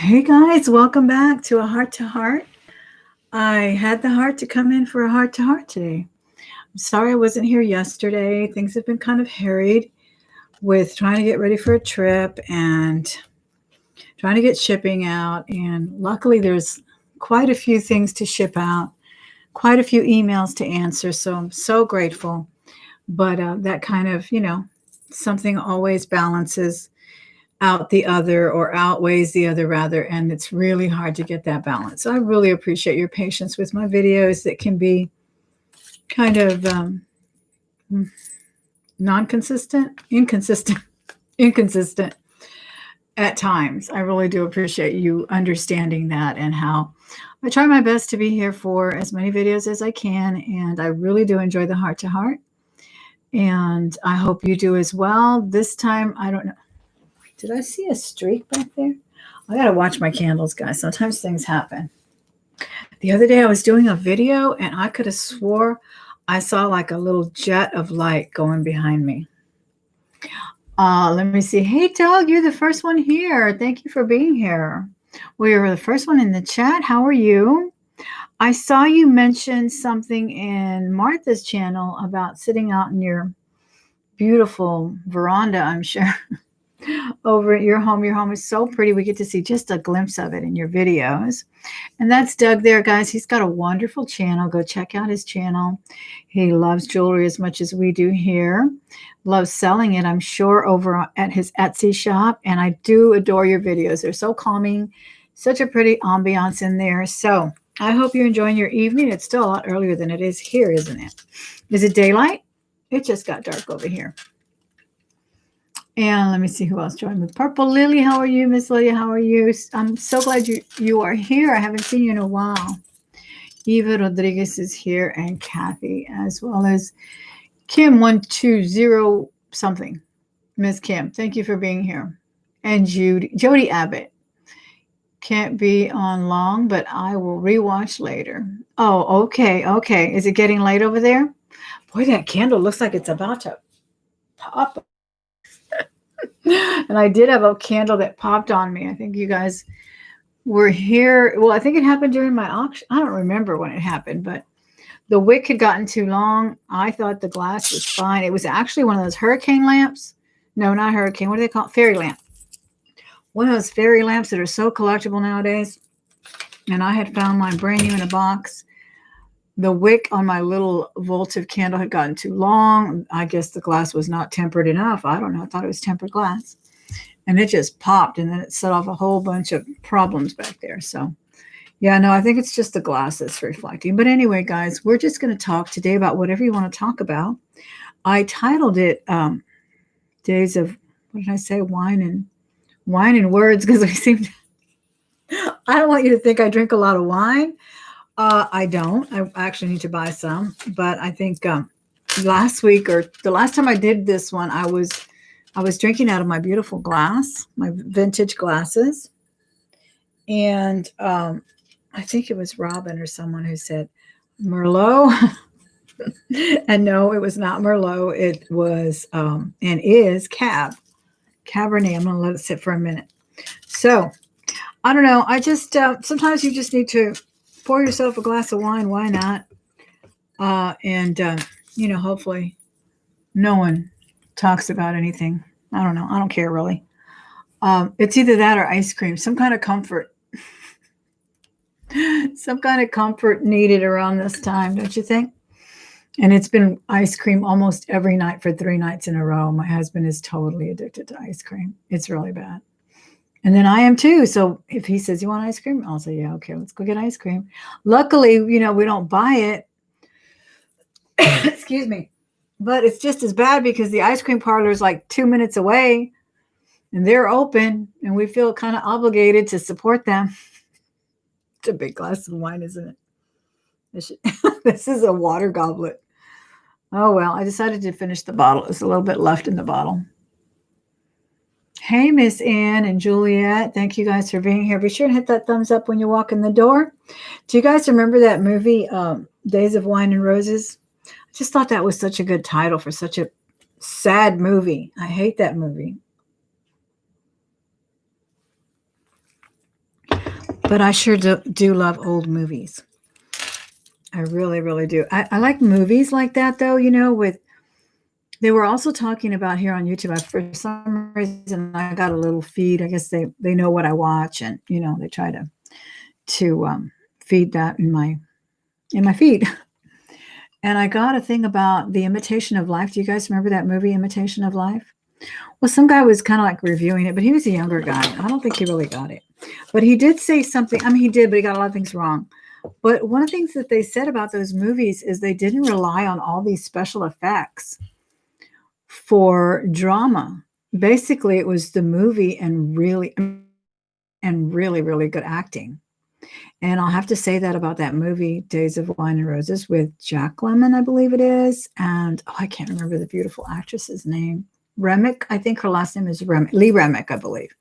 Hey guys, welcome back to a heart to heart. I had the heart to come in for a heart to heart today. I'm sorry I wasn't here yesterday. Things have been kind of harried with trying to get ready for a trip and trying to get shipping out. And luckily, there's quite a few things to ship out, quite a few emails to answer. So I'm so grateful. But that kind of, something always balances out the other or outweighs the other rather, and it's really hard to get that balance. So I really appreciate your patience with my videos that can be kind of non-consistent, inconsistent at times. I really do appreciate you understanding that and how I try my best to be here for as many videos as I can, and I really do enjoy the heart to heart, and I hope you do as well. This time, I don't know. Did I see a streak back there? I gotta watch my candles, guys. Sometimes things happen. The other day I was doing a video and I could have swore I saw like a little jet of light going behind me. Let me see. Hey, Doug, you're the first one here. Thank you for being here. Well, you were the first one in the chat. How are you? I saw you mention something in Martha's channel about sitting out in your beautiful veranda, I'm sure. Over at your home. Your home is so pretty. We get to see just a glimpse of it in your videos. And that's Doug there, guys. He's got a wonderful channel. Go check out his channel. He loves jewelry as much as we do here. Loves selling it, I'm sure, over at his Etsy shop. And I do adore your videos. They're so calming. Such a pretty ambiance in there. So I hope you're enjoying your evening. It's still a lot earlier than it is here, isn't it? Is it daylight? It just got dark over here. And let me see who else joined me. Purple Lily, how are you? Miss Lydia, how are you? I'm so glad you are here. I haven't seen you in a while. Eva Rodriguez is here, and Kathy, as well as Kim 120 something. Miss Kim, thank you for being here. And Jody Abbott. Can't be on long, but I will rewatch later. Oh, okay. Is it getting late over there? Boy, that candle looks like it's about to pop. And I did have a candle that popped on me. I think you guys were here. Well, I think it happened during my auction. I don't remember when it happened, but the wick had gotten too long. I thought the glass was fine. It was actually one of those hurricane lamps. No, not hurricane. What do they call it? Fairy lamp. One of those fairy lamps that are so collectible nowadays. And I had found mine brand new in a box. The wick on my little votive candle had gotten too long. I guess the glass was not tempered enough. I don't know. I thought it was tempered glass. And it just popped, and then it set off a whole bunch of problems back there. So, yeah, no, I think it's just the glass that's reflecting. But anyway, guys, we're just going to talk today about whatever you want to talk about. I titled it Days of, what did I say? Wine and Words, because we seem to, I don't want you to think I drink a lot of wine. I don't. I actually need to buy some. But I think last week or the last time I did this one, I was drinking out of my beautiful glass, my vintage glasses. And I think it was Robin or someone who said Merlot. And no, it was not Merlot. It was and is Cabernet. I'm going to let it sit for a minute. So I don't know. I just sometimes you just need to pour yourself a glass of wine. Why not? Hopefully no one talks about anything. I don't know. I don't care really. It's either that or ice cream, some kind of comfort. Some kind of comfort needed around this time, don't you think? And it's been ice cream almost every night for 3 nights in a row. My husband is totally addicted to ice cream. It's really bad. And then I am too. So if he says, you want ice cream? I'll say, yeah, okay, let's go get ice cream. Luckily, we don't buy it. Excuse me. But it's just as bad because the ice cream parlor is like 2 minutes away and they're open and we feel kind of obligated to support them. It's a big glass of wine, isn't it? This is a water goblet. Oh, well, I decided to finish the bottle. There's a little bit left in the bottle. Hey, Miss Ann and Juliet. Thank you guys for being here. Be sure and hit that thumbs up when you walk in the door. Do you guys remember that movie, Days of Wine and Roses? I just thought that was such a good title for such a sad movie. I hate that movie. But I sure do love old movies. I really, really do. I like movies like that, though, with they were also talking about here on YouTube. For some reason, I got a little feed. I guess they know what I watch, and they try to feed that in my feed. And I got a thing about The Imitation of Life. Do you guys remember that movie, Imitation of Life? Well, some guy was kind of like reviewing it, but he was a younger guy. I don't think he really got it. But he did say something. I mean, he did, but he got a lot of things wrong. But one of the things that they said about those movies is they didn't rely on all these special effects for drama. Basically, it was the movie and really, really good acting. And I'll have to say that about that movie, Days of Wine and Roses, with Jack Lemmon, I believe it is. And I can't remember the beautiful actress's name. Remick, I think her last name is Remick. Lee Remick, I believe.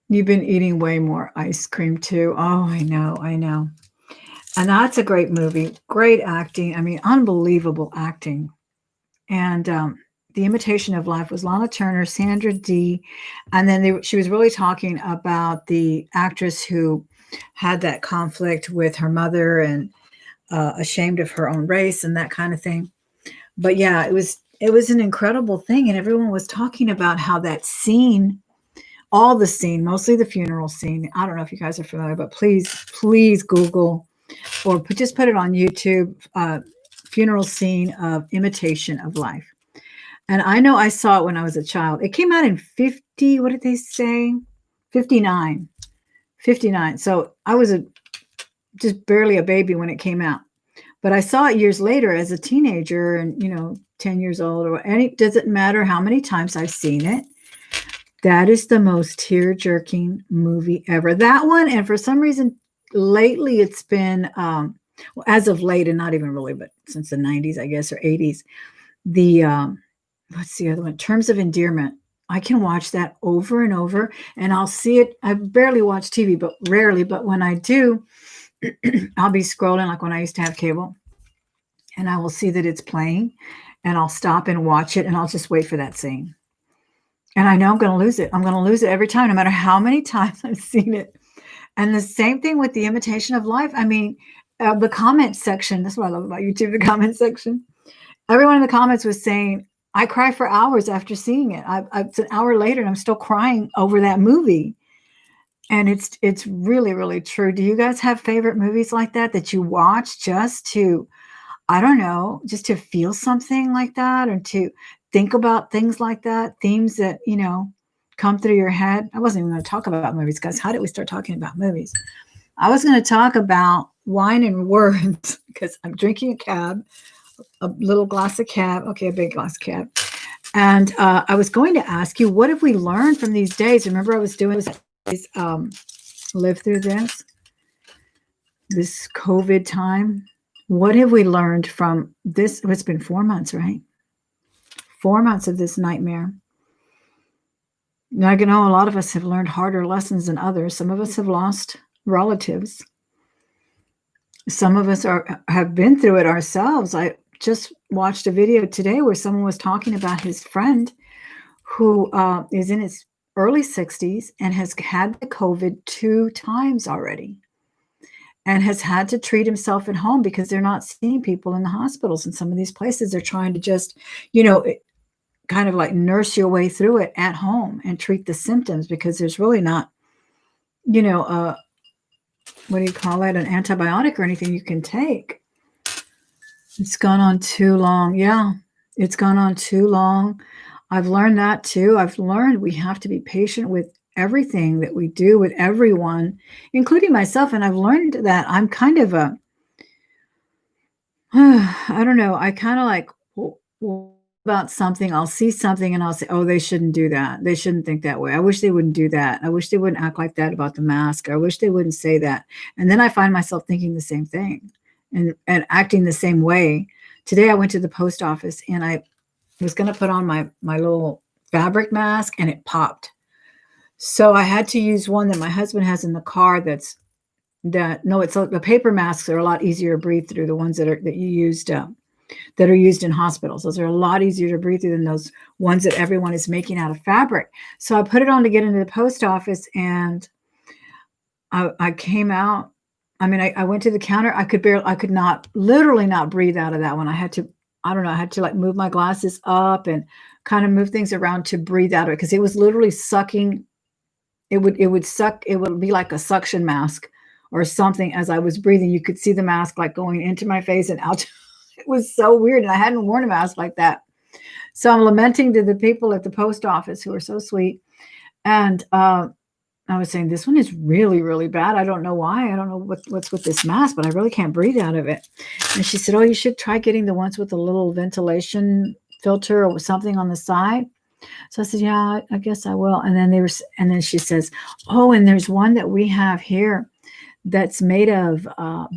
You've been eating way more ice cream too. Oh, I know. And that's a great movie. Great acting. I mean, unbelievable acting. And The Imitation of Life was Lana Turner, Sandra Dee. And then she was really talking about the actress who had that conflict with her mother and ashamed of her own race and that kind of thing. But yeah, it was an incredible thing. And everyone was talking about how that scene, all the scene, mostly the funeral scene. I don't know if you guys are familiar, but please Google or just put it on YouTube, funeral scene of Imitation of Life. And I know I saw it when I was a child. It came out in 50, what did they say? 59. 59. So I was just barely a baby when it came out. But I saw it years later as a teenager and, 10 years old. And it doesn't matter how many times I've seen it. That is the most tear-jerking movie ever. That one, and for some reason, lately it's been, as of late, and not even really, but since the 90s, I guess, or 80s, the, what's the other one? Terms of Endearment. I can watch that over and over, and I'll see it. I barely watch TV, but rarely. But when I do, I'll be scrolling like when I used to have cable, and I will see that it's playing, and I'll stop and watch it, and I'll just wait for that scene. And I know I'm going to lose it. I'm going to lose it every time, no matter how many times I've seen it. And the same thing with The Imitation of Life. I mean, the comment section, that's what I love about YouTube, the comment section. Everyone in the comments was saying, I cry for hours after seeing it. It's an hour later and I'm still crying over that movie. And it's really, really true. Do you guys have favorite movies like that you watch just to, I don't know, just to feel something like that or to think about things like that, themes that, come through your head? I wasn't even going to talk about movies, guys. How did we start talking about movies? I was going to talk about wine and words because I'm drinking a little glass of cab. Okay, a big glass of cab. And I was going to ask you, what have we learned from these days? Remember I was doing this, live through this COVID time. What have we learned from this? It's been 4 months, right? 4 months of this nightmare. Now, a lot of us have learned harder lessons than others. Some of us have lost relatives. Some of us have been through it ourselves. I just watched a video today where someone was talking about his friend who is in his early 60s and has had the COVID 2 times already and has had to treat himself at home because they're not seeing people in the hospitals. In some of these places, they're trying to just, kind of like nurse your way through it at home and treat the symptoms because there's really not, what do you call it? An antibiotic or anything you can take. It's gone on too long. Yeah, it's gone on too long. I've learned that too. I've learned we have to be patient with everything that we do with everyone, including myself. And I've learned that I'm kind of I don't know. I kind of like about something. I'll see something and I'll say, oh, they shouldn't do that. They shouldn't think that way. I wish they wouldn't do that. I wish they wouldn't act like that about the mask. I wish they wouldn't say that. And then I find myself thinking the same thing and acting the same way. Today I went to the post office and I was going to put on my little fabric mask and it popped. So I had to use one that my husband has in the car the paper masks are a lot easier to breathe through, the ones that you used that are used in hospitals. Those are a lot easier to breathe through than those ones that everyone is making out of fabric. So I put it on to get into the post office and I came out. I mean, I went to the counter. I could not, literally not breathe out of that one. I had to, I don't know, I had to like move my glasses up and kind of move things around to breathe out of it because it was literally sucking. It would suck. It would be like a suction mask or something as I was breathing. You could see the mask like going into my face and out. It was so weird. And I hadn't worn a mask like that. So I'm lamenting to the people at the post office who are so sweet. And I was saying, this one is really, really bad. I don't know why. I don't know what's with this mask, but I really can't breathe out of it. And she said, oh, you should try getting the ones with a little ventilation filter or something on the side. So I said, yeah, I guess I will. And then she says, oh, and there's one that we have here that's made of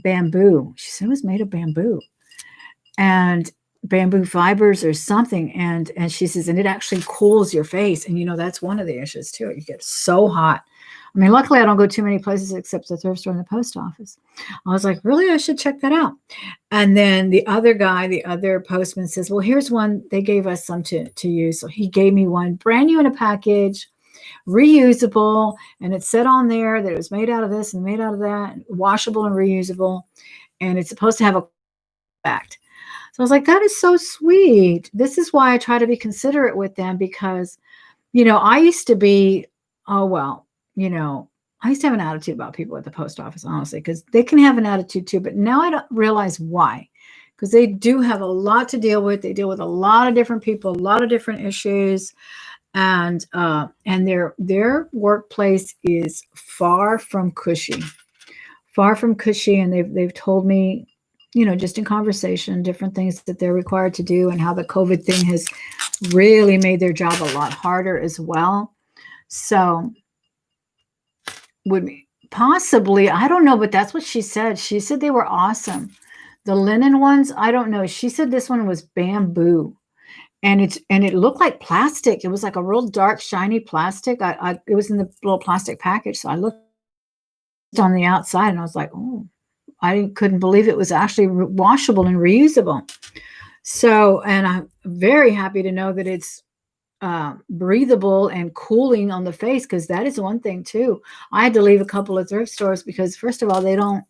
bamboo. She said it was made of bamboo and bamboo fibers or something. And she says, and it actually cools your face. And that's one of the issues too. You get so hot. I mean, luckily I don't go too many places except the thrift store and the post office. I was like, really? I should check that out. And then the other postman says, well, here's one. They gave us some to use. So he gave me one brand new in a package, reusable. And it said on there that it was made out of this and made out of that, washable and reusable. And it's supposed to have a fact. So I was like, that is so sweet. This is why I try to be considerate with them because, I used to be, oh, well, I used to have an attitude about people at the post office, honestly, because they can have an attitude too. But now I don't realize why, because they do have a lot to deal with. They deal with a lot of different people, a lot of different issues. And their workplace is far from cushy. And they've told me, just in conversation, different things that they're required to do and how the COVID thing has really made their job a lot harder as well. So would possibly, I don't know, but that's what she said. She said they were awesome. The linen ones, I don't know. She said this one was bamboo. And it looked like plastic. It was like a real dark, shiny plastic. It was in the little plastic package. So I looked on the outside and I was like, oh, I couldn't believe it was actually washable and reusable. So, and I'm very happy to know that it's breathable and cooling on the face, because that is one thing too. I had to leave a couple of thrift stores because, first of all, they don't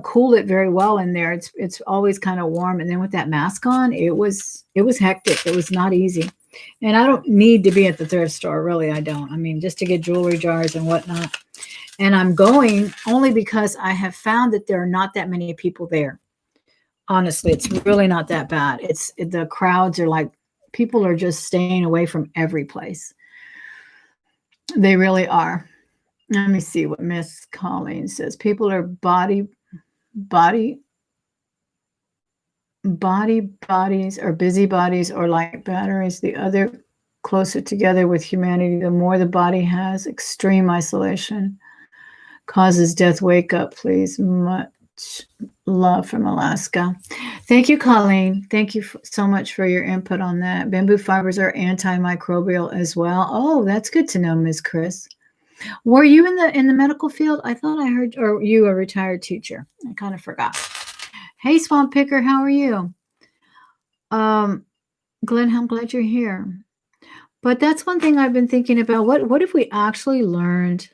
cool it very well in there. It's always kind of warm, and then with that mask on, it was hectic. It was not easy. And I don't need to be at the thrift store, really. I don't. I mean, just to get jewelry jars and whatnot. And I'm going only because I have found that there are not that many people there. Honestly, it's really not that bad. The crowds are like, people are just staying away from every place. They really are. Let me see what Miss Colleen says. People are bodies or busybodies or like batteries. The other closer together with humanity, the more the body has. Extreme isolation causes death. Wake up, please. Much love from Alaska. Thank you, Colleen. Thank you so much for your input on that. Bamboo fibers are antimicrobial as well. Oh, that's good to know, Ms. Chris. Were you in the medical field? I thought I heard, or you a retired teacher? I kind of forgot. Hey, Swamp Picker, how are you? Glenn, I'm glad you're here. But that's one thing I've been thinking about. What if we actually learned?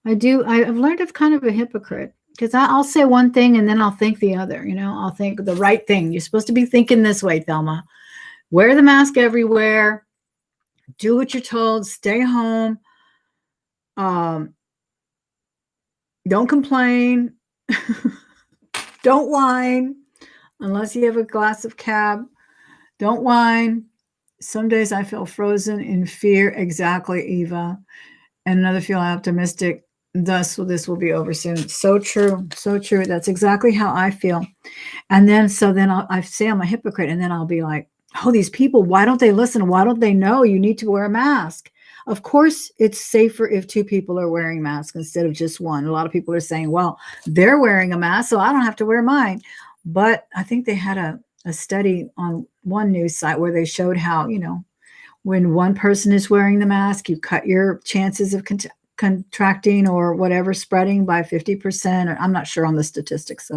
I've learned I'm kind of a hypocrite, because I'll say one thing and then I'll think the other. I'll think the right thing. You're supposed to be thinking this way, Thelma. Wear the mask everywhere. Do what you're told. Stay home. Don't complain. Don't whine unless you have a glass of cab. Don't whine. Some days I feel frozen in fear. Exactly, Eva. And another feel optimistic. Thus, this will be over soon. So true. So true. That's exactly how I feel. And then, I say I'm a hypocrite, and then I'll be like, oh, these people, why don't they listen? Why don't they know you need to wear a mask? Of course, it's safer if two people are wearing masks instead of just one. A lot of people are saying, well, they're wearing a mask, so I don't have to wear mine. But I think they had a study on one news site where they showed how, when one person is wearing the mask, you cut your chances of contracting or whatever spreading by 50%. Or I'm not sure on the statistics,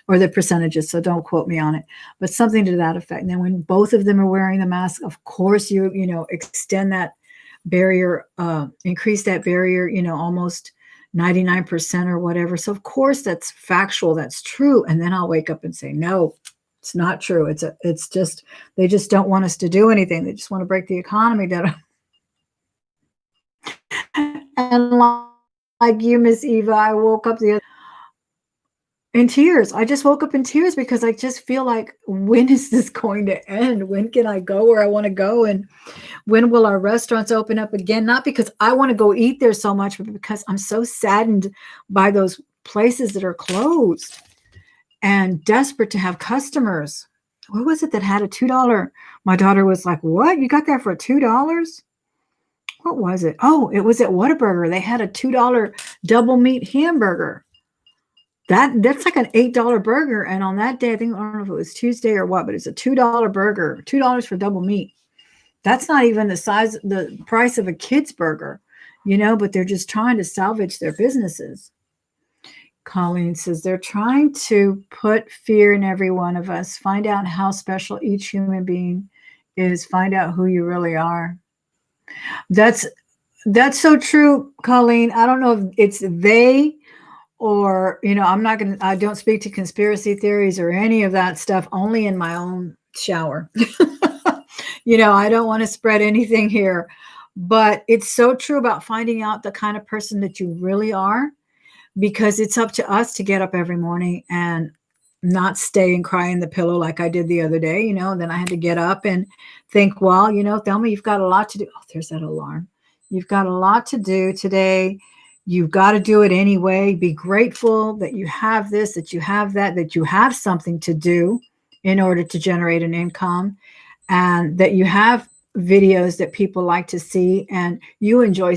or the percentages, so don't quote me on it, but something to that effect. And then when both of them are wearing the mask, of course, you extend that barrier, increase that barrier, almost 99% or whatever. So of course that's factual, that's true. And then I'll wake up and say, no, it's not true. It's just, they just don't want us to do anything. They just want to break the economy down. And like you, Miss Eva, I woke up in tears. I just woke up in tears because I just feel like, when is this going to end? When can I go where I want to go? And when will our restaurants open up again? Not because I want to go eat there so much, but because I'm so saddened by those places that are closed and desperate to have customers. What was it that had a $2? My daughter was like, what? You got that for $2? What was it? Oh, it was at Whataburger. They had a $2 double meat hamburger. That's like an $8 burger. And on that day, I don't know if it was Tuesday or what, but it's a $2 burger, $2 for double meat. That's not even the price of a kid's burger, but they're just trying to salvage their businesses. Colleen says they're trying to put fear in every one of us. Find out how special each human being is. Find out who you really are. That's so true, Colleen. I don't know if it's they or, I don't speak to conspiracy theories or any of that stuff, only in my own shower. I don't want to spread anything here, but it's so true about finding out the kind of person that you really are, because it's up to us to get up every morning and not stay and cry in the pillow like I did the other day, then I had to get up and think, well, Thelma, you've got a lot to do. Oh, there's that alarm. You've got a lot to do today. You've got to do it anyway. Be grateful that you have this, that you have that you have something to do in order to generate an income, and that you have videos that people like to see and you enjoy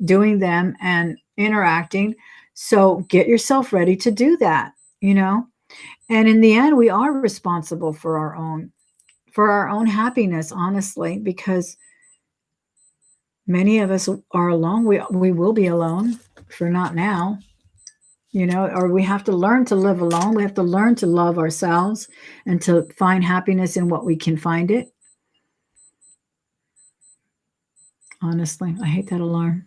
doing them and interacting. So get yourself ready to do that, And in the end, we are responsible for our own happiness, honestly, because many of us are alone. We will be alone for not now, or we have to learn to live alone. We have to learn to love ourselves and to find happiness in what we can find it. Honestly, I hate that alarm.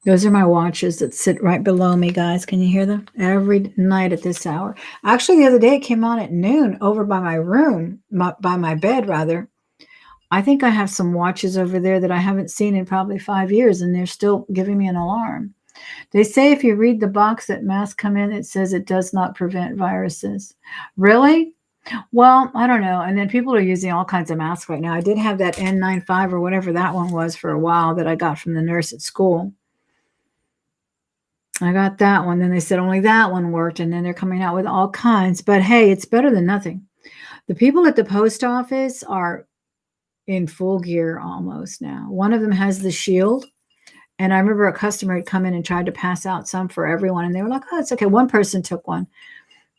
Those are my watches that sit right below me, guys. Can you hear them? Every night at this hour. Actually, the other day it came on at noon over by my room, by my bed, rather. I think I have some watches over there that I haven't seen in probably 5 years, and they're still giving me an alarm. They say if you read the box that masks come in, it says it does not prevent viruses. Really? Well, I don't know. And then people are using all kinds of masks right now. I did have that N95 or whatever that one was for a while that I got from the nurse at school. I got that one. Then they said only that one worked. And then they're coming out with all kinds. But hey, it's better than nothing. The people at the post office are in full gear almost now. One of them has the shield. And I remember a customer had come in and tried to pass out some for everyone. And they were like, oh, it's okay. One person took one.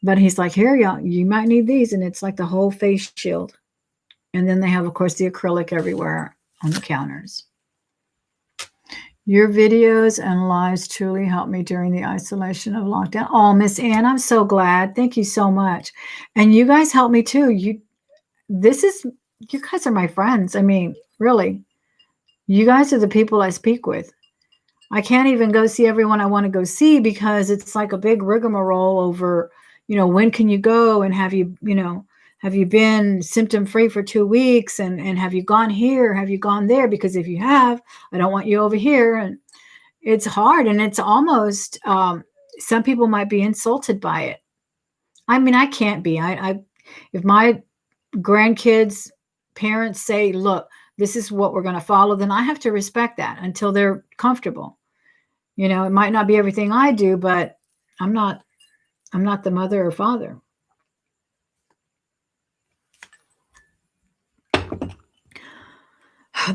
But he's like, here, y'all, you might need these. And it's like the whole face shield. And then they have, of course, the acrylic everywhere on the counters. Your videos and lives truly helped me during the isolation of lockdown. Oh, Miss Ann, I'm so glad. Thank you so much. And you guys helped me too. You guys are my friends. I mean, really, you guys are the people I speak with. I can't even go see everyone I want to go see because it's like a big rigmarole over, when can you go, and have you been symptom free for 2 weeks, and have you gone here? Have you gone there? Because if you have, I don't want you over here. And it's hard. And it's almost, some people might be insulted by it. I mean, I can't be, if my grandkids' parents say, look, this is what we're going to follow, then I have to respect that until they're comfortable. It might not be everything I do, but I'm not the mother or father.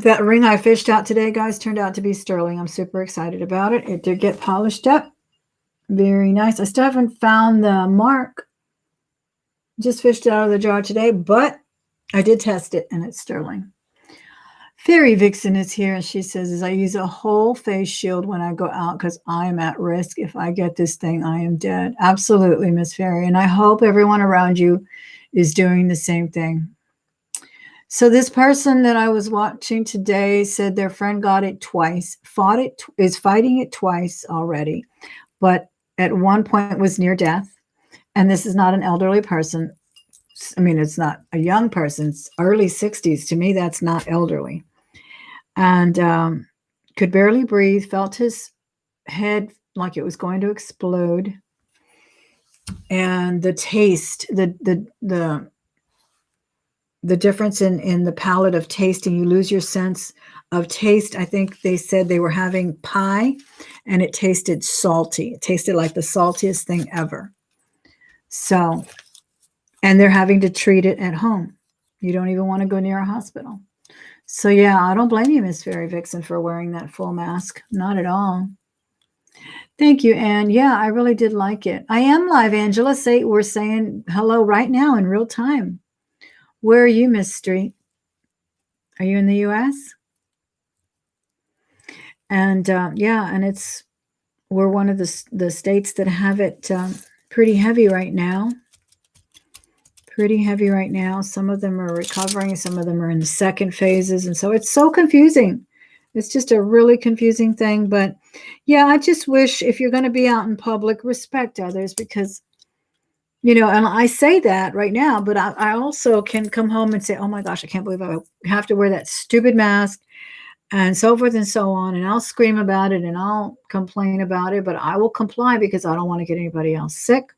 That ring I fished out today, guys, turned out to be sterling. I'm super excited about it. It did get polished up. Very nice. I still haven't found the mark. Just fished it out of the jar today, but I did test it, and it's sterling. Fairy Vixen is here, and she says, I use a whole face shield when I go out because I am at risk. If I get this thing, I am dead. Absolutely, Miss Fairy. And I hope everyone around you is doing the same thing. So this person that I was watching today said their friend got it twice, is fighting it twice already, but at one point was near death. And this is not an elderly person. I mean, it's not a young person. It's early 60s. To me, that's not elderly. And could barely breathe, felt his head like it was going to explode. And the taste, the difference in the palate of tasting, you lose your sense of taste. I think they said they were having pie and it tasted salty. It tasted like the saltiest thing ever. So, and they're having to treat it at home. You don't even want to go near a hospital. So yeah, I don't blame you, Miss Fairy Vixen, for wearing that full mask. Not at all. Thank you, Anne. Yeah, I really did like it. I am live, Angela. We're saying hello right now in real time. Where are you, Miss Street? Are you in the U.S.? And yeah, and we're one of the states that have it pretty heavy right now. Pretty heavy right now. Some of them are recovering. Some of them are in the second phases. And so it's so confusing. It's just a really confusing thing. But yeah, I just wish if you're going to be out in public, respect others because, and I say that right now, but I also can come home and say, oh my gosh, I can't believe I have to wear that stupid mask and so forth and so on. And I'll scream about it and I'll complain about it, but I will comply because I don't want to get anybody else sick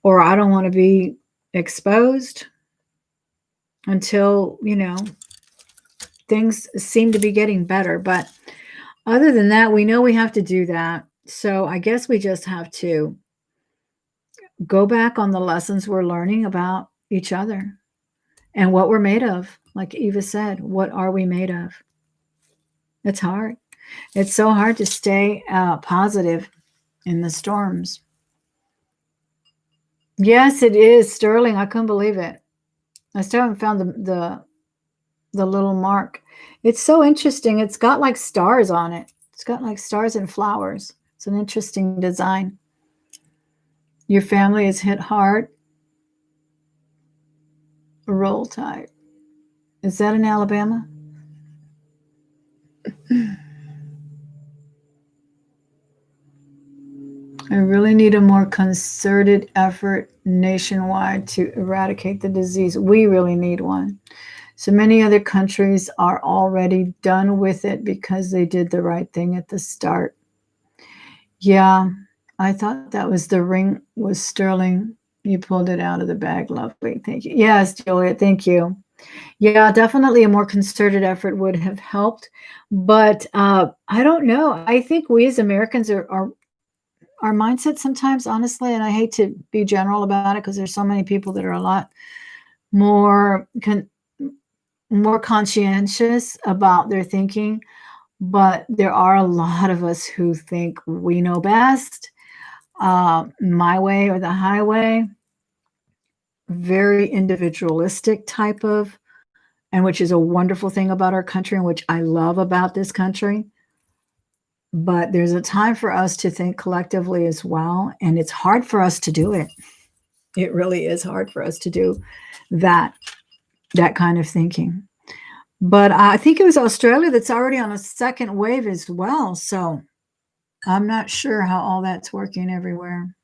or I don't want to be exposed until, things seem to be getting better. But other than that, we know we have to do that. So I guess we just have to go back on the lessons we're learning about each other and what we're made of. Like Eva said, what are we made of? It's hard. It's so hard to stay positive in the storms. Yes, it is, Sterling. I couldn't believe it. I still haven't found the little mark. It's so interesting. It's got like stars on it. It's got like stars and flowers. It's an interesting design. Your family is hit hard. Roll Tide. Is that in Alabama? I really need a more concerted effort nationwide to eradicate the disease. We really need one. So many other countries are already done with it because they did the right thing at the start. Yeah, I thought that was the ring was Sterling. You pulled it out of the bag. Lovely. Thank you. Yes, Juliet. Thank you. Yeah, definitely a more concerted effort would have helped. But I don't know. I think we as Americans are our mindset sometimes, honestly, and I hate to be general about it because there's so many people that are a lot more more conscientious about their thinking, but there are a lot of us who think we know best, my way or the highway, very individualistic type of, and which is a wonderful thing about our country and which I love about this country. But there's a time for us to think collectively as well, and it's hard for us to do it. It really is hard for us to do that kind of thinking. But I think it was Australia that's already on a second wave as well. So I'm not sure how all that's working everywhere.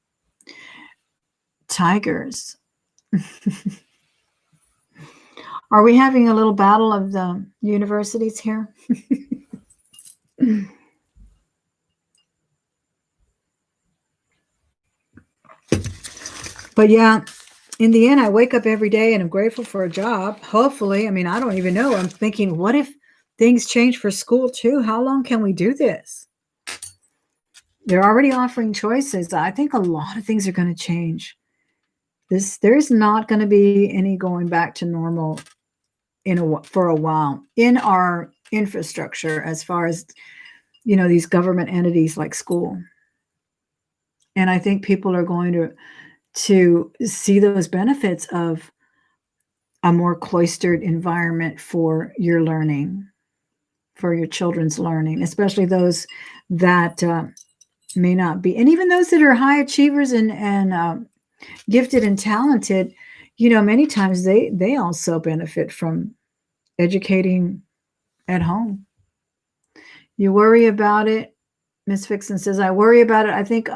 Tigers. Are we having a little battle of the universities here? But yeah, in the end, I wake up every day and I'm grateful for a job. Hopefully, I mean, I don't even know. I'm thinking, what if things change for school too? How long can we do this? They're already offering choices. I think a lot of things are going to change. There's not going to be any going back to normal for a while in our infrastructure as far as these government entities like school. And I think people are going to see those benefits of a more cloistered environment for your learning, for your children's learning, especially those that may not be, and even those that are high achievers and gifted and talented. Many times they also benefit from educating at home. You worry about it. Miss Fixon says, I worry about it. I think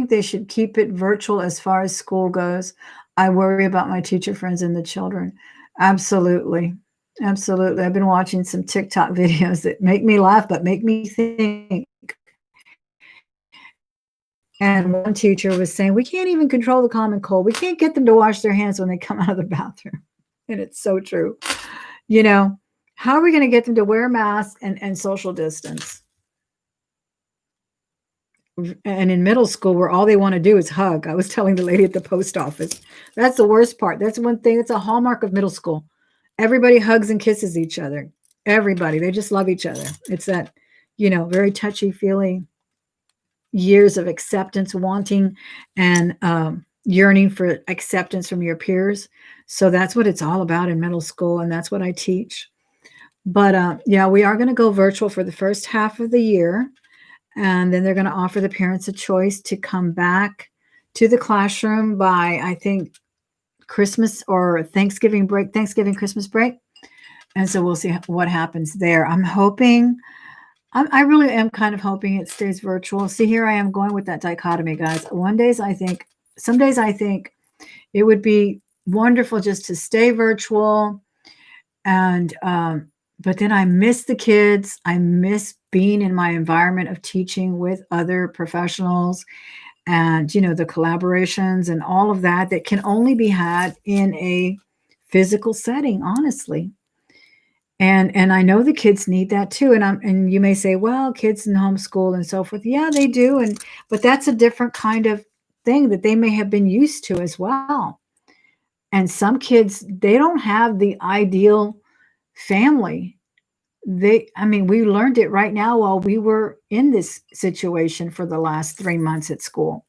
they should keep it virtual as far as school goes. I worry about my teacher friends and the children. Absolutely. Absolutely. I've been watching some TikTok videos that make me laugh, but make me think. And one teacher was saying, we can't even control the common cold. We can't get them to wash their hands when they come out of the bathroom. And it's so true. You know, how are we going to get them to wear masks and social distance? And in middle school, where all they want to do is hug. I was telling the lady at the post office, that's the worst part. That's one thing. It's a hallmark of middle school. Everybody hugs and kisses each other. Everybody. They just love each other. It's that, very touchy-feely years of acceptance, wanting and yearning for acceptance from your peers. So that's what it's all about in middle school, and that's what I teach. But yeah, we are going to go virtual for the first half of the year. And then they're going to offer the parents a choice to come back to the classroom by, I think, Christmas or Thanksgiving, Christmas break. And so we'll see what happens there. I'm hoping, I really am kind of hoping it stays virtual. See, here I am going with that dichotomy, guys. Some days I think it would be wonderful just to stay virtual. And, but then I miss the kids. I miss being in my environment of teaching with other professionals and, the collaborations and all of that can only be had in a physical setting, honestly. And I know the kids need that too. And you may say, well, kids in homeschool and so forth. Yeah, they do. But that's a different kind of thing that they may have been used to as well. And some kids, they don't have the ideal family. We learned it right now while we were in this situation for the last 3 months at school.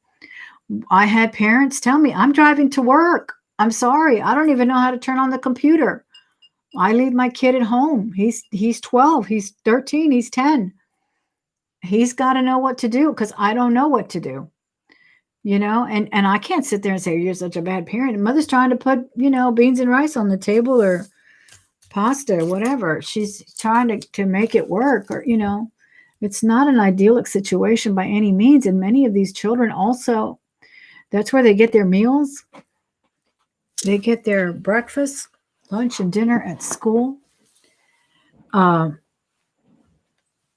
I had parents tell me, I'm driving to work. I'm sorry. I don't even know how to turn on the computer. I leave my kid at home. He's 12, he's 13, he's 10. He's got to know what to do because I don't know what to do. And I can't sit there and say, you're such a bad parent. Mother's trying to put, beans and rice on the table or pasta, whatever. She's trying to make it work, or, it's not an idyllic situation by any means. And many of these children also, that's where they get their meals. They get their breakfast, lunch, and dinner at school.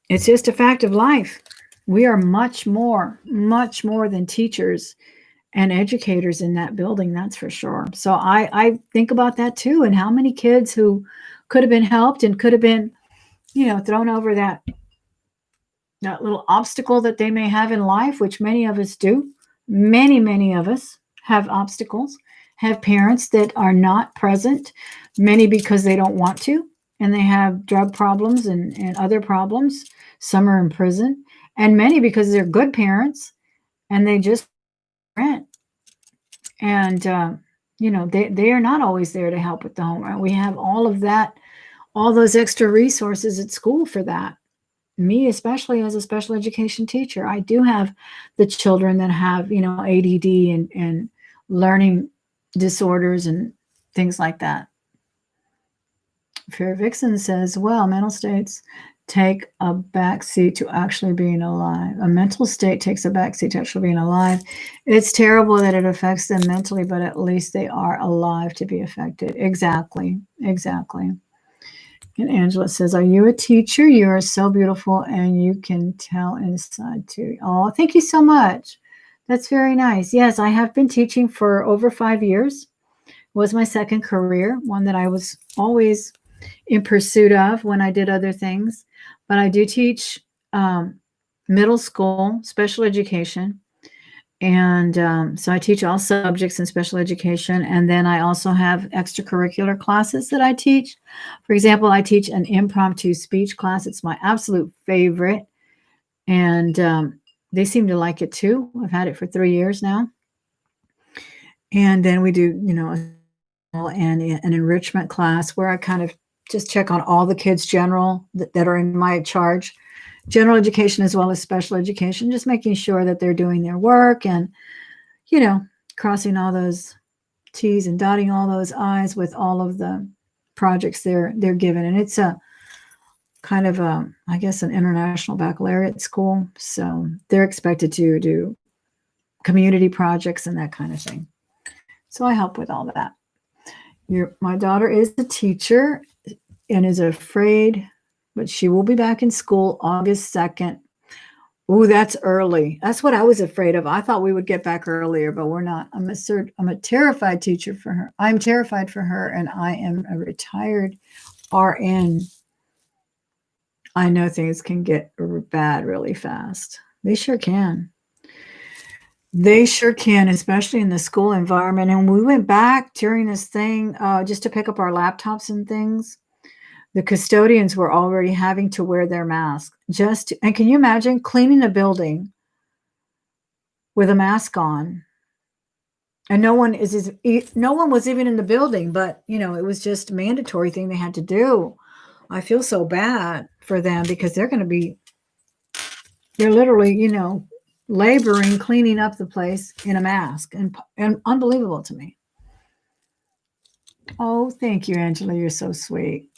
It's just a fact of life. We are much more than teachers and educators in that building, that's for sure. So I think about that too, and how many kids who could have been helped and could have been, thrown over that little obstacle that they may have in life, which many of us do. Many of us have obstacles, have parents that are not present, many because they don't want to, and they have drug problems and other problems. Some are in prison, and many because they're good parents and they just rent. And, they are not always there to help with the homework. We have all of that, all those extra resources at school for that. Me, especially as a special education teacher, I do have the children that have, ADD and learning disorders and things like that. Fair Vixen says, well, mental states take a backseat to actually being alive. A mental state takes a backseat to actually being alive. It's terrible that it affects them mentally, but at least they are alive to be affected. Exactly. And Angela says, are you a teacher? You are so beautiful and you can tell inside too. Oh, thank you so much. That's very nice. Yes, I have been teaching for over 5 years. It was my second career, one that I was always in pursuit of when I did other things. But I do teach middle school, special education. And so I teach all subjects in special education. And then I also have extracurricular classes that I teach. For example, I teach an impromptu speech class. It's my absolute favorite. And they seem to like it too. I've had it for 3 years now. And then we do, an enrichment class where I kind of just check on all the kids general that are in my charge. General education as well as special education, just making sure that they're doing their work and, crossing all those T's and dotting all those I's with all of the projects they're given, and it's a kind of a, I guess, an international baccalaureate school, so they're expected to do community projects and that kind of thing. So I help with all that. My daughter is a teacher and is afraid, but she will be back in school August 2nd. Ooh, that's early. That's what I was afraid of. I thought we would get back earlier, but we're not. I'm a terrified teacher for her. I'm terrified for her, and I am a retired RN. I know things can get bad really fast. They sure can. They sure can, especially in the school environment. And we went back during this thing just to pick up our laptops and things. The custodians were already having to wear their mask. And can you imagine cleaning a building with a mask on? And no one was even in the building, but it was just a mandatory thing they had to do. I feel so bad for them because they're literally, laboring, cleaning up the place in a mask, and unbelievable to me. Oh, thank you, Angela. You're so sweet.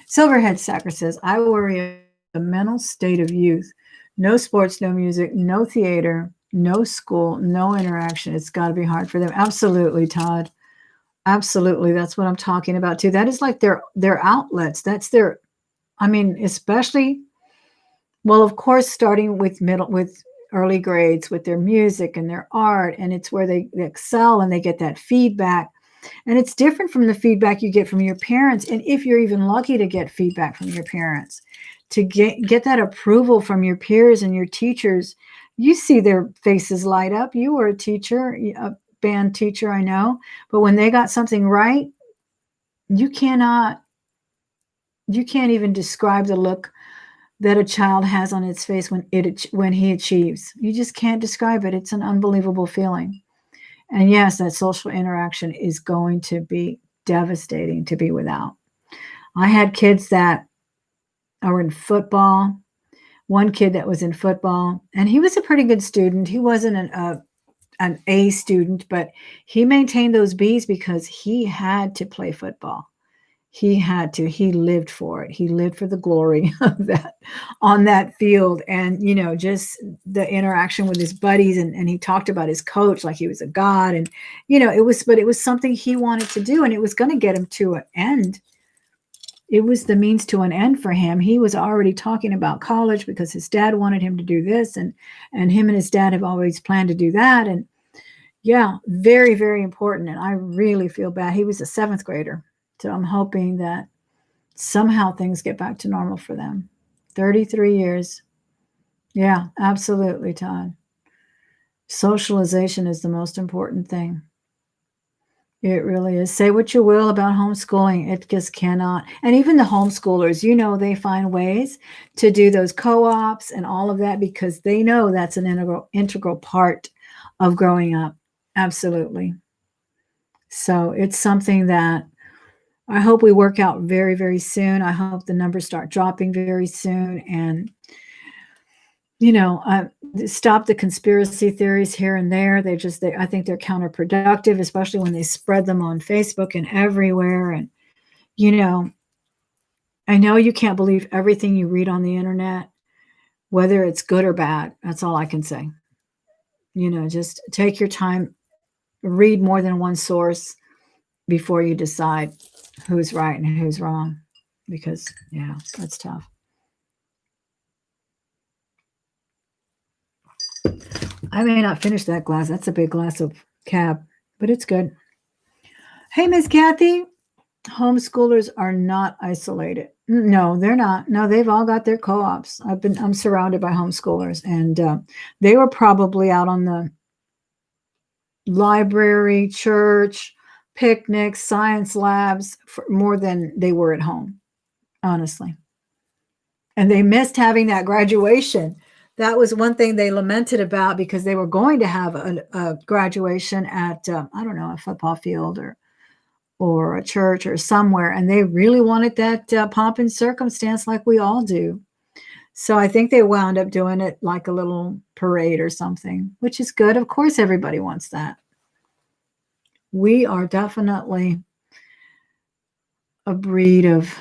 Silverhead Sacker says, I worry about the mental state of youth. No sports, no music, no theater, no school, no interaction. It's got to be hard for them. Absolutely, Todd. Absolutely. That's what I'm talking about too. That is like their outlets. That's their, especially, well, of course, starting with early grades with their music and their art, and it's where they excel and they get that feedback. And it's different from the feedback you get from your parents. And if you're even lucky to get feedback from your parents, to get that approval from your peers and your teachers, you see their faces light up. You were a teacher, a band teacher, I know. But when they got something right, you can't even describe the look that a child has on its face when he achieves. You just can't describe it. It's an unbelievable feeling. And yes, that social interaction is going to be devastating to be without. I had kids that are in football. One kid that was in football, and he was a pretty good student. He wasn't an A student, but he maintained those B's because he had to play football. He had to. He lived for it. He lived for the glory of that on that field. And, just the interaction with his buddies. And he talked about his coach like he was a god. And, it was something he wanted to do. And it was going to get him to an end. It was the means to an end for him. He was already talking about college because his dad wanted him to do this. And him and his dad have always planned to do that. And yeah, very, very important. And I really feel bad. He was a 7th grader. So I'm hoping that somehow things get back to normal for them. 33 years. Yeah, absolutely, Todd. Socialization is the most important thing. It really is. Say what you will about homeschooling. It just cannot. And even the homeschoolers, they find ways to do those co-ops and all of that because they know that's an integral part of growing up. Absolutely. So it's something that I hope we work out very, very soon. I hope the numbers start dropping very soon and, stop the conspiracy theories here and there. I think they're counterproductive, especially when they spread them on Facebook and everywhere. And, I know you can't believe everything you read on the internet, whether it's good or bad. That's all I can say. Just take your time, read more than one source before you decide who's right and who's wrong, because that's tough. I may not finish that glass. That's a big glass of cab, but it's good. Hey, Miss Kathy, homeschoolers are not isolated. No, they're not. No, they've all got their co-ops. I'm surrounded by homeschoolers, and they were probably out on the library, church, picnics, science labs for more than they were at home, honestly. And they missed having that graduation. That was one thing they lamented about because they were going to have a graduation at, I don't know, a football field or a church or somewhere. And they really wanted that pomp and circumstance like we all do. So I think they wound up doing it like a little parade or something, which is good. Of course, everybody wants that. We are definitely a breed of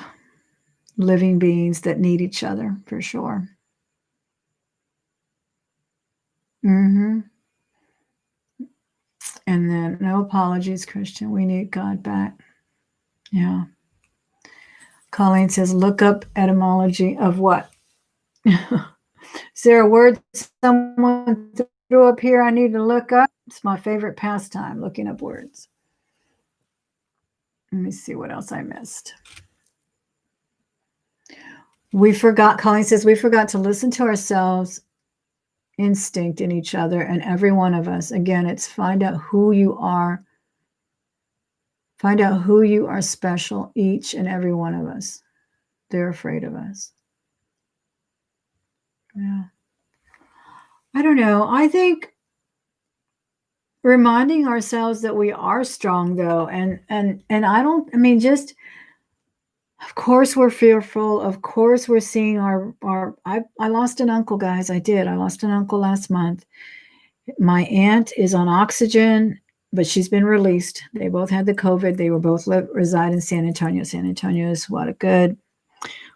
living beings that need each other for sure. Mm-hmm. And then no apologies, Christian. We need God back. Yeah. Colleen says, look up etymology of what? Is there a word someone threw up here I need to look up? It's my favorite pastime, looking up words. Let me see what else I missed. Colleen says, we forgot to listen to ourselves, instinct in each other, and every one of us. Again, it's find out who you are. Find out who you are special, each and every one of us. They're afraid of us. Yeah. I don't know. I think reminding ourselves that we are strong though, and I mean, just of course we're fearful. Of course we're seeing I lost an uncle, guys. I lost an uncle last month. My aunt is on oxygen, but she's been released. They both had the COVID. They were both reside in San Antonio. San Antonio is what, a good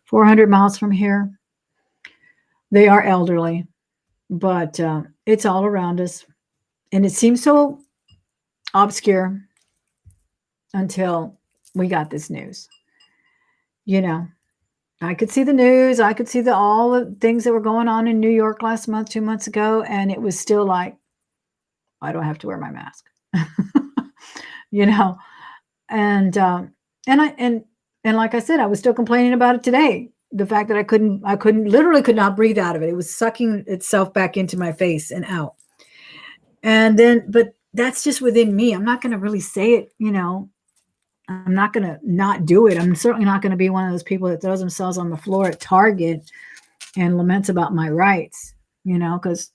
400 miles from here. They are elderly, but it's all around us. And it seems so obscure until we got this news. You know, I could see the news. I could see all the things that were going on in New York last month, 2 months ago. And it was still like, I don't have to wear my mask, you know? And like I said, I was still complaining about it today. The fact that I literally could not breathe out of it. It was sucking itself back into my face and out. And then, but that's just within me. I'm not going to really say it, you know, I'm not going to not do it. I'm certainly not going to be one of those people that throws themselves on the floor at Target and laments about my rights, you know, because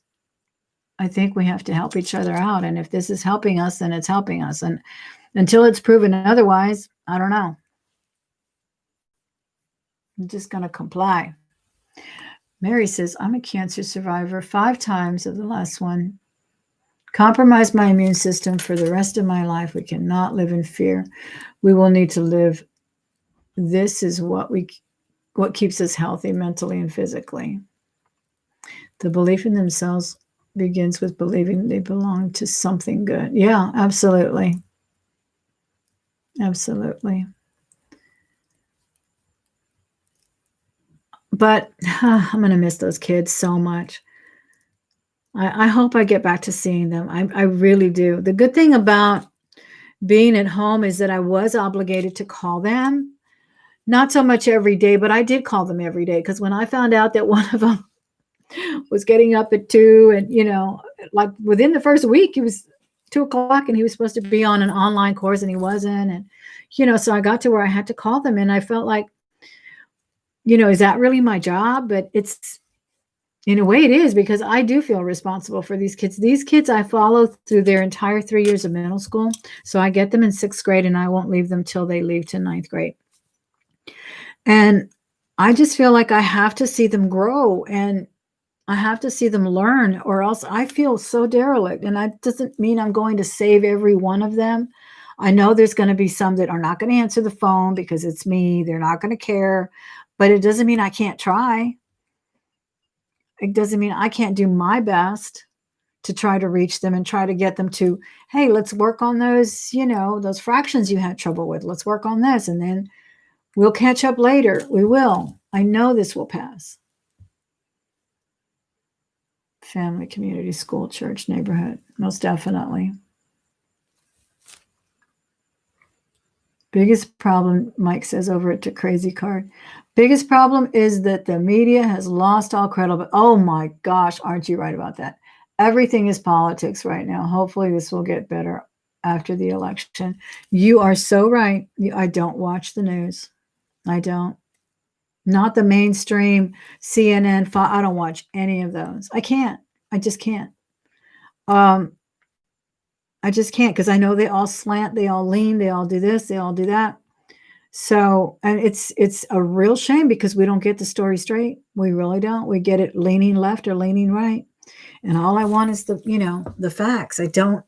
I think we have to help each other out. And if this is helping us, then it's helping us. And until it's proven otherwise, I don't know. I'm just going to comply. Mary says, I'm a cancer survivor 5 times of the last one. Compromise my immune system for the rest of my life. We cannot live in fear. We will need to live. This is what keeps us healthy mentally and physically. The belief in themselves begins with believing they belong to something good. Yeah, absolutely. Absolutely. But I'm going to miss those kids so much. I hope I get back to seeing them. I really do. The good thing about being at home is that I was obligated to call them. Not so much every day, but I did call them every day, because when I found out that one of them was getting up at 2 and, you know, like within the first week, it was 2:00 and he was supposed to be on an online course and he wasn't. And, you know, so I got to where I had to call them and I felt like, you know, is that really my job? But it's, in a way it is, because I do feel responsible for these kids. These kids I follow through their entire 3 years of middle school. So I get them in 6th grade and I won't leave them till they leave to 9th grade. And I just feel like I have to see them grow and I have to see them learn, or else I feel so derelict. And that doesn't mean I'm going to save every one of them. I know there's going to be some that are not going to answer the phone because it's me. They're not going to care, but it doesn't mean I can't try. It doesn't mean I can't do my best to try to reach them and try to get them to, hey, let's work on those, you know, those fractions you had trouble with. Let's work on this. And then we'll catch up later. We will. I know this will pass. Family, community, school, church, neighborhood. Most definitely. Biggest problem, Mike says over at the Crazy Card. Biggest problem is that the media has lost all credibility. Oh my gosh, aren't you right about that? Everything is politics right now. Hopefully this will get better after the election. You are so right. I don't watch the news. I don't. Not the mainstream CNN. I don't watch any of those. I can't. I just can't. I just can't, because I know they all slant, they all lean, they all do this, they all do that. So, and it's a real shame because we don't get the story straight. We really don't. We get it leaning left or leaning right. And all I want is the facts. I don't,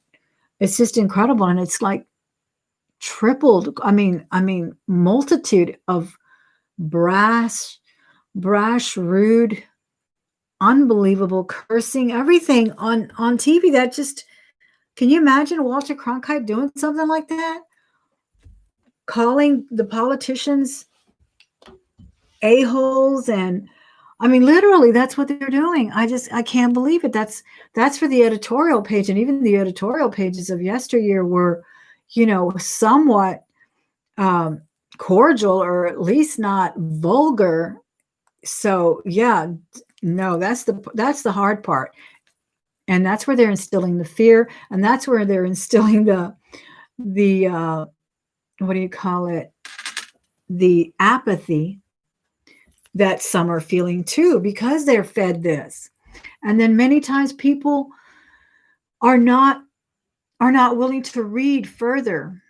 it's just incredible. And it's like, tripled. I mean, multitude of brash, rude, unbelievable cursing, everything on TV. That just, can you imagine Walter Cronkite doing something like that? Calling the politicians a-holes, and I mean, literally, that's what they're doing. I can't believe it. That's for the editorial page, and even the editorial pages of yesteryear were, somewhat cordial, or at least not vulgar. So yeah, no, that's the hard part, and that's where they're instilling the fear, and that's where they're instilling the what do you call it? The apathy that some are feeling too, because they're fed this. And then many times people are not willing to read further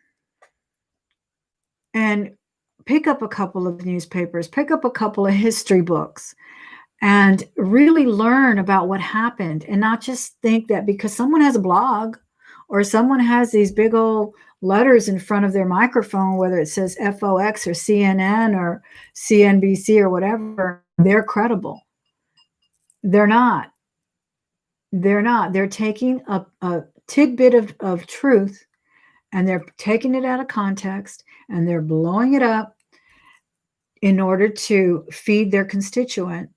and pick up a couple of newspapers, pick up a couple of history books, and really learn about what happened, and not just think that because someone has a blog or someone has these big old letters in front of their microphone, whether it says FOX or CNN or CNBC or whatever, they're credible. They're not. They're taking a tidbit of truth, and they're taking it out of context, and they're blowing it up in order to feed their constituent,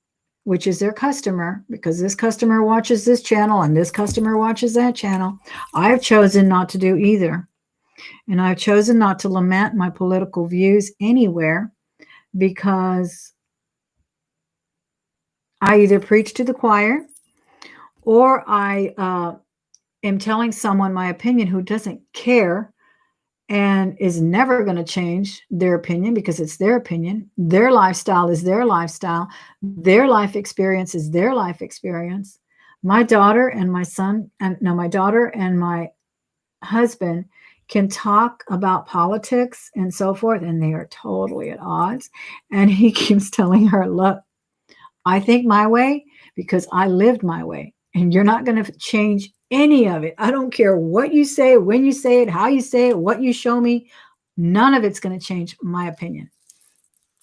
which is their customer, because this customer watches this channel and this customer watches that channel. I've chosen not to do either. And I've chosen not to lament my political views anywhere, because I either preach to the choir, or I am telling someone my opinion who doesn't care and is never going to change their opinion, because it's their opinion. Their lifestyle is their lifestyle. Their life experience is their life experience. My daughter and my son, my daughter and my husband can talk about politics and so forth, and they are totally at odds. And he keeps telling her, look, I think my way because I lived my way, and you're not going to change any of it. I don't care what you say, when you say it, how you say it, what you show me. None of it's going to change my opinion.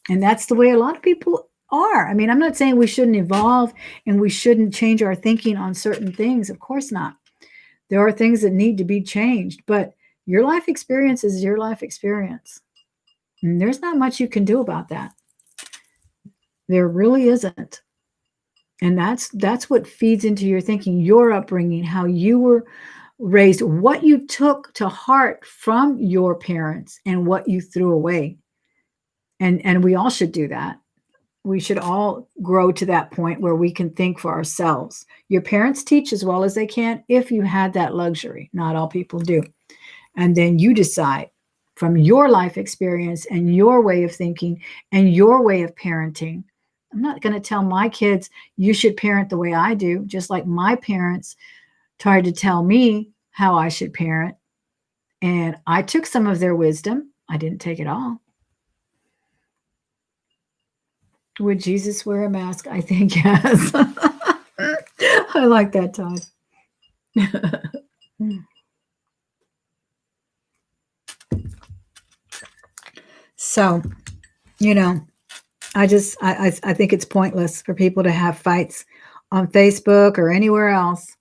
And that's the way a lot of people are. I mean, I'm not saying we shouldn't evolve and we shouldn't change our thinking on certain things. Of course not. There are things that need to be changed, but your life experience is your life experience. And there's not much you can do about that. There really isn't. And that's what feeds into your thinking, your upbringing, how you were raised, what you took to heart from your parents, and what you threw away. And we all should do that. We should all grow to that point where we can think for ourselves. Your parents teach as well as they can, if you had that luxury. Not all people do. And then you decide from your life experience and your way of thinking and your way of parenting. I'm not going to tell my kids, you should parent the way I do, just like my parents tried to tell me how I should parent. And I took some of their wisdom. I didn't take it all. Would Jesus wear a mask? I think yes. I like that, Todd. So, I think it's pointless for people to have fights on Facebook or anywhere else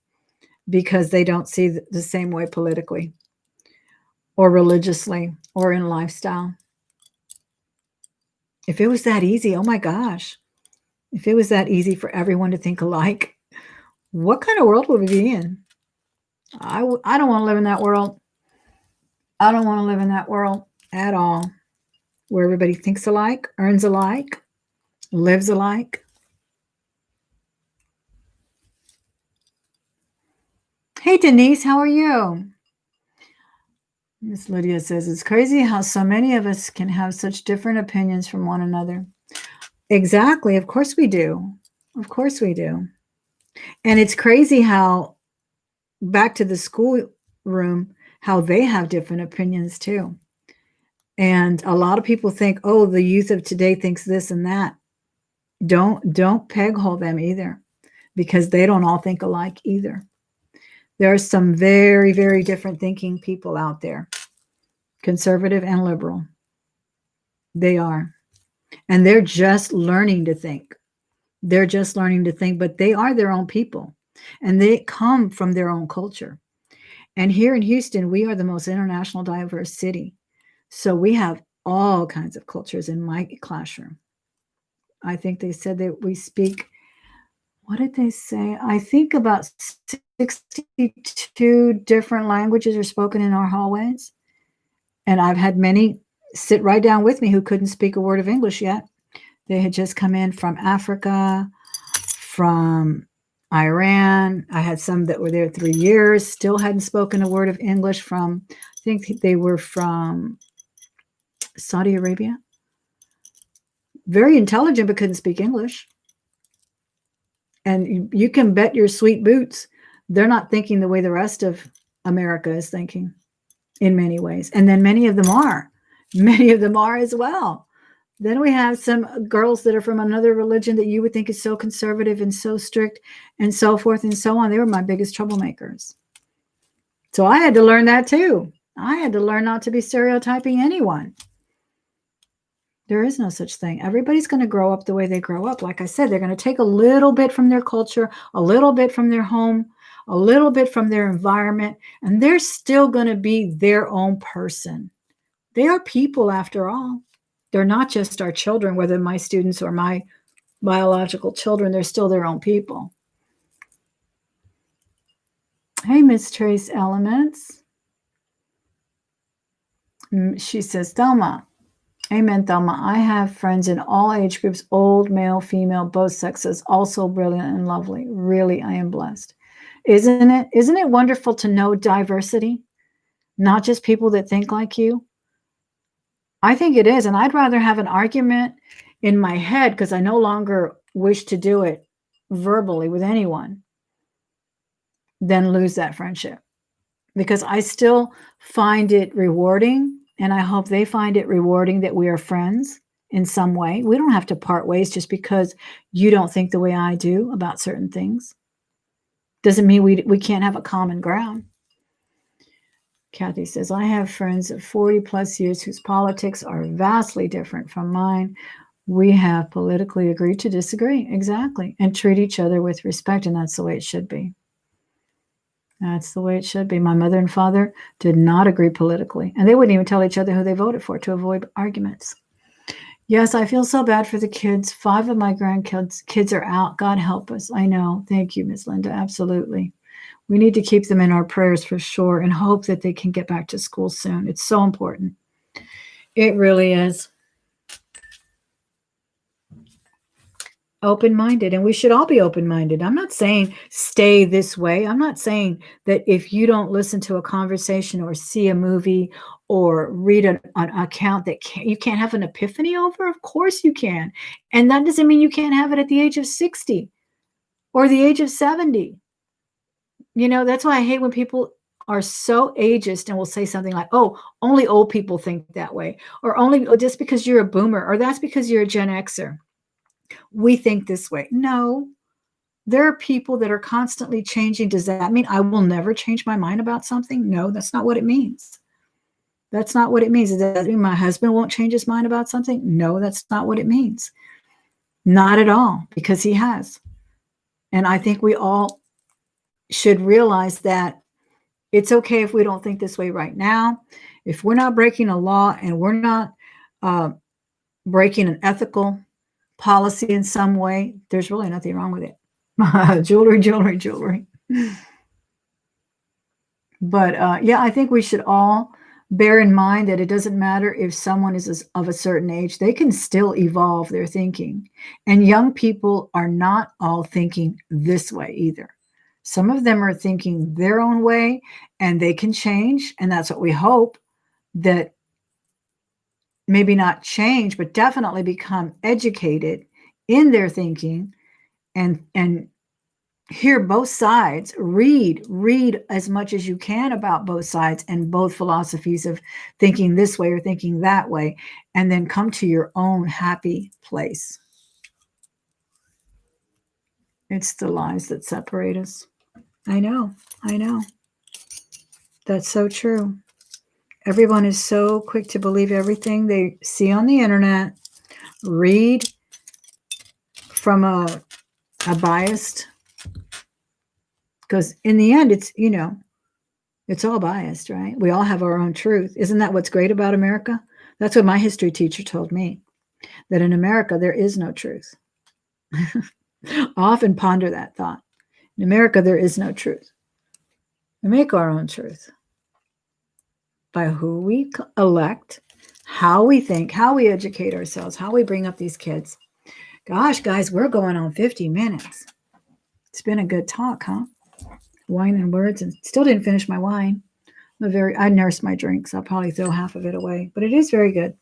because they don't see the same way politically or religiously or in lifestyle. If it was that easy, oh my gosh, if it was that easy for everyone to think alike, what kind of world would we be in? I don't want to live in that world. I don't want to live in that world at all, where everybody thinks alike, earns alike, lives alike. Hey, Denise, how are you? Miss Lydia says, it's crazy how so many of us can have such different opinions from one another. Exactly. Of course we do. Of course we do. And it's crazy how, back to the school room, how they have different opinions too. And a lot of people think, oh, the youth of today thinks this and that. Don't peg hole them either, because they don't all think alike either. There are some very, very different thinking people out there. conservative and liberal. They are. And they're just learning to think. They're just learning to think, but they are their own people and they come from their own culture. And here in Houston, we are the most international diverse city. So we have all kinds of cultures in my classroom. I think they said that we speak, what did they say? I think about 62 different languages are spoken in our hallways. And I've had many sit right down with me who couldn't speak a word of English yet. They had just come in from Africa, from Iran. I had some that were there 3 years, still hadn't spoken a word of English from, I think they were from Saudi Arabia. Very intelligent, but couldn't speak English. And you can bet your sweet boots, they're not thinking the way the rest of America is thinking in many ways. And then many of them are. Many of them are as well. Then we have some girls that are from another religion that you would think is so conservative and so strict and so forth and so on. They were my biggest troublemakers. So I had to learn that too. I had to learn not to be stereotyping anyone. There is no such thing. Everybody's going to grow up the way they grow up. Like I said, they're going to take a little bit from their culture, a little bit from their home, a little bit from their environment, and they're still going to be their own person. They are people after all. They're not just our children, whether my students or my biological children, they're still their own people. Hey, Miss Trace Elements. She says, Thelma. Amen, Thelma. I have friends in all age groups, old, male, female, both sexes, also brilliant and lovely. Really, I am blessed. Isn't it? Isn't it wonderful to know diversity? Not just people that think like you. I think it is. And I'd rather have an argument in my head because I no longer wish to do it verbally with anyone than lose that friendship. Because I still find it rewarding, and I hope they find it rewarding that we are friends in some way. We don't have to part ways just because you don't think the way I do about certain things. Doesn't mean we can't have a common ground. Kathy says, I have friends of 40 plus years whose politics are vastly different from mine. We have politically agreed to disagree. Exactly. And treat each other with respect. And that's the way it should be. That's the way it should be. My mother and father did not agree politically, and they wouldn't even tell each other who they voted for to avoid arguments. Yes, I feel so bad for the kids. 5 of my kids are out. God help us. I know. Thank you, Miss Linda. Absolutely. We need to keep them in our prayers for sure and hope that they can get back to school soon. It's so important. It really is. Open-minded, and we should all be open-minded. I'm not saying stay this way. I'm not saying that if you don't listen to a conversation or see a movie or read an account that you can't have an epiphany over. Of course you can. And that doesn't mean you can't have it at the age of 60 or the age of 70. You know, that's why I hate when people are so ageist and will say something like, oh, only old people think that way, or only just because you're a boomer, or that's because you're a Gen Xer. We think this way. No, there are people that are constantly changing. Does that mean I will never change my mind about something? No, that's not what it means. That's not what it means. Does that mean my husband won't change his mind about something? No, that's not what it means. Not at all, because he has. And I think we all should realize that it's okay if we don't think this way right now. If we're not breaking a law and we're not breaking an ethical policy in some way, there's really nothing wrong with it. Jewelry. But yeah, I think we should all bear in mind that it doesn't matter if someone is of a certain age, they can still evolve their thinking. And young people are not all thinking this way either. Some of them are thinking their own way, and they can change. And that's what we hope, that maybe not change, but definitely become educated in their thinking and hear both sides, read as much as you can about both sides and both philosophies of thinking this way or thinking that way, and then come to your own happy place. It's the lies that separate us. I know. That's so true. Everyone is so quick to believe everything they see on the internet, read from a biased, because in the end, it's, it's all biased, right? We all have our own truth. Isn't that what's great about America? That's what my history teacher told me, that in America, there is no truth. I often ponder that thought. In America, there is no truth. We make our own truth by who we elect, how we think, how we educate ourselves, how we bring up these kids. Gosh, guys, we're going on 50 minutes. It's been a good talk, huh? Wine and words, and still didn't finish my wine. I nursed my drinks. I'll probably throw half of it away, but it is very good.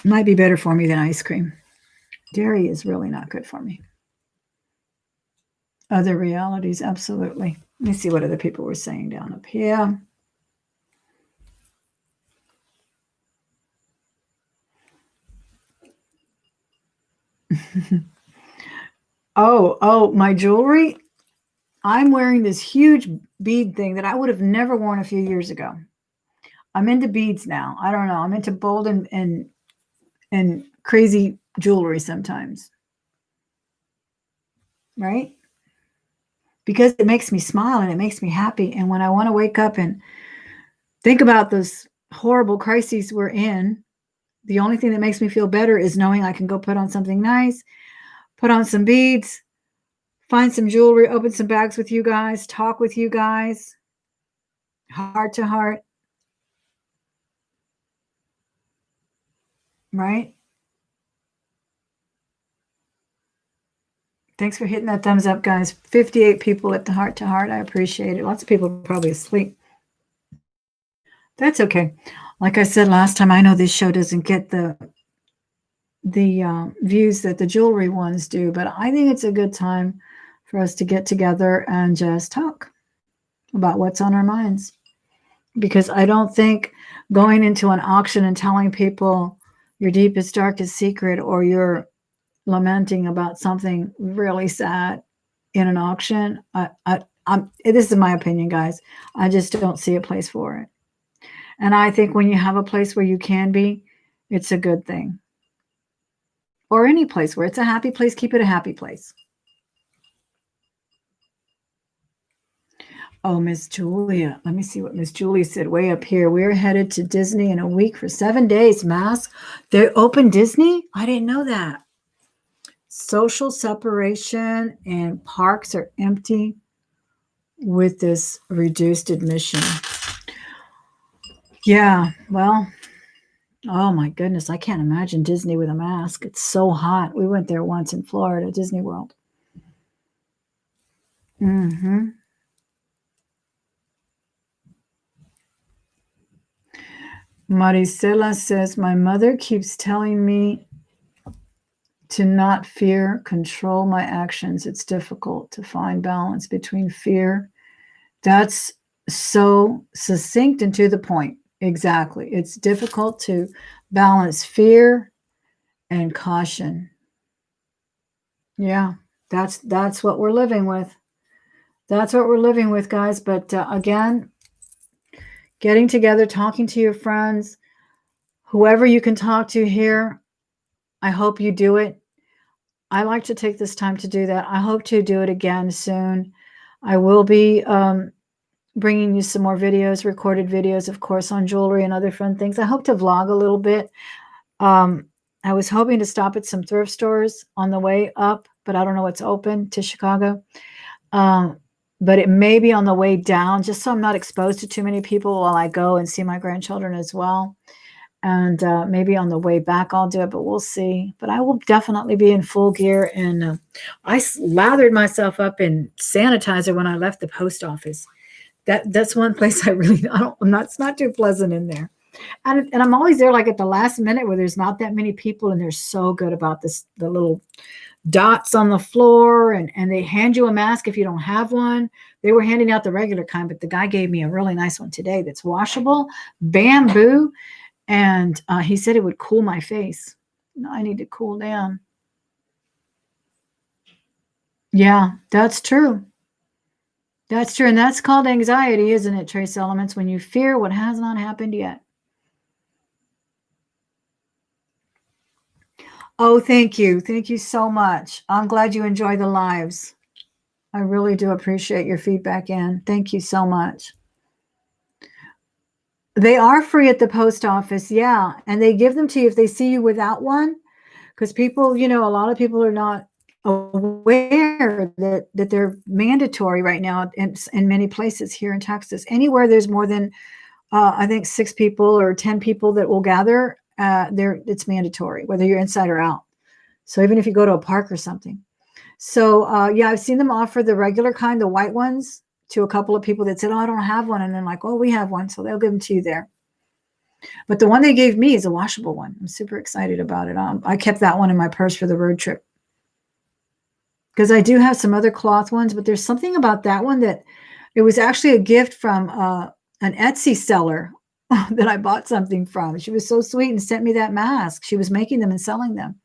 Might be better for me than ice cream. Dairy is really not good for me. Other realities, absolutely. Let me see what other people were saying down up here. Oh, my jewelry. I'm wearing this huge bead thing that I would have never worn a few years ago. I'm into beads now. I don't know. I'm into bold and crazy jewelry sometimes. Right? Because it makes me smile and it makes me happy. And when I want to wake up and think about those horrible crises we're in, the only thing that makes me feel better is knowing I can go put on something nice, put on some beads, find some jewelry, open some bags with you guys, talk with you guys, heart to heart. Right? Thanks for hitting that thumbs up, guys. 58 people at the heart to heart. I appreciate it. Lots of people are probably asleep. That's okay. Like I said last time, I know this show doesn't get the views that the jewelry ones do, but I think it's a good time for us to get together and just talk about what's on our minds. Because I don't think going into an auction and telling people your deepest, darkest secret, or you're lamenting about something really sad in an auction, this is my opinion, guys. I just don't see a place for it. And I think when you have a place where you can be, it's a good thing. Or any place where it's a happy place, keep it a happy place. Oh, Miss Julia. Let me see what Miss Julia said way up here. We're headed to Disney in a week for 7 days. Mask. They open Disney? I didn't know that. Social separation and parks are empty with this reduced admission. Yeah, well, oh my goodness. I can't imagine Disney with a mask. It's so hot. We went there once in Florida, Disney World. Mm-hmm. Maricela says, my mother keeps telling me to not fear, control my actions. It's difficult to find balance between fear. That's so succinct and to the point. Exactly. It's difficult to balance fear and caution. Yeah, that's what we're living with. That's what we're living with, guys. But again, getting together, talking to your friends, whoever you can talk to here, I hope you do it. I like to take this time to do that. I hope to do it again soon. I will be bringing you some more videos, recorded videos, of course, on jewelry and other fun things. I hope to vlog a little bit. I was hoping to stop at some thrift stores on the way up, but I don't know what's open to Chicago. But it may be on the way down, just so I'm not exposed to too many people while I go and see my grandchildren as well. And maybe on the way back I'll do it, but we'll see. But I will definitely be in full gear. And I lathered myself up in sanitizer when I left the post office. That's one place it's not too pleasant in there. And I'm always there like at the last minute where there's not that many people, and they're so good about the little dots on the floor, and they hand you a mask if you don't have one. They were handing out the regular kind, but the guy gave me a really nice one today that's washable, bamboo, and he said it would cool my face. No, I need to cool down. Yeah, that's true. That's true. And that's called anxiety, isn't it, trace elements? When you fear what has not happened yet. Oh, thank you. Thank you so much. I'm glad you enjoy the lives. I really do appreciate your feedback, Ann. Thank you so much. They are free at the post office, yeah. And they give them to you if they see you without one. Because people, a lot of people are not aware that they're mandatory right now in many places here in Texas. Anywhere there's more than, I think, 6 people or 10 people that will gather, it's mandatory, whether you're inside or out. So even if you go to a park or something. So, yeah, I've seen them offer the regular kind, the white ones, to a couple of people that said, oh, I don't have one. And then like, oh, we have one. So they'll give them to you there. But the one they gave me is a washable one. I'm super excited about it. I kept that one in my purse for the road trip. Because I do have some other cloth ones, but there's something about that one that it was actually a gift from an Etsy seller that I bought something from. She was so sweet and sent me that mask. She was making them and selling them.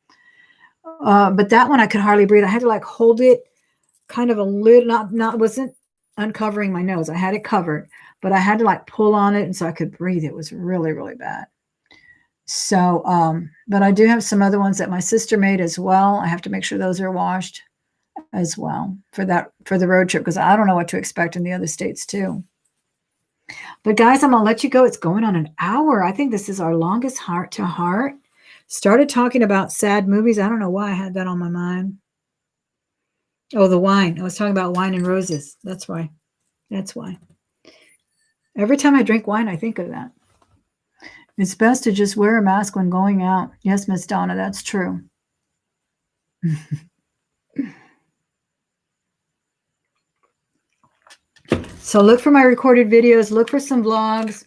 But that one I could hardly breathe. I had to like hold it kind of a little, wasn't uncovering my nose. I had it covered, but I had to like pull on it and so I could breathe. It was really, really bad. So, but I do have some other ones that my sister made as well. I have to make sure those are washed as well for the road trip, because I don't know what to expect in the other states too. But guys, I'm gonna let you go. It's going on an hour. I think this is our longest heart to heart. Started talking about sad movies. I don't know why I had that on my mind. Oh, the wine. I was talking about wine and roses. That's why. That's why. Every time I drink wine, I think of that. It's best to just wear a mask when going out. Yes, Miss Donna, that's true. So look for my recorded videos. Look for some vlogs.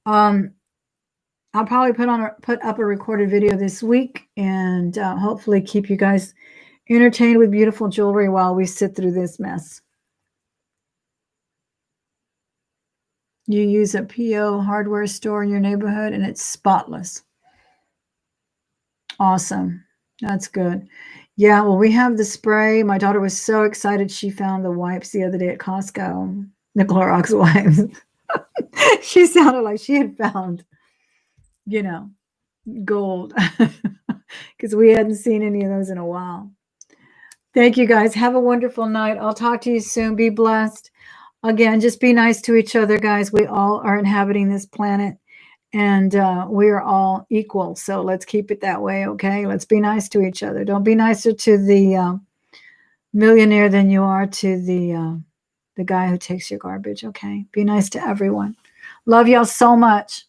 I'll probably put up a recorded video this week and hopefully keep you guys entertained with beautiful jewelry while we sit through this mess. You use a PO hardware store in your neighborhood and it's spotless. Awesome. That's good. Yeah, well, we have the spray. My daughter was so excited. She found the wipes the other day at Costco, the Clorox wipes. She sounded like she had found, gold, because we hadn't seen any of those in a while. Thank you, guys. Have a wonderful night. I'll talk to you soon. Be blessed. Again, just be nice to each other, guys. We all are inhabiting this planet, and we are all equal. So let's keep it that way, okay? Let's be nice to each other. Don't be nicer to the millionaire than you are to the guy who takes your garbage, okay? Be nice to everyone. Love y'all so much.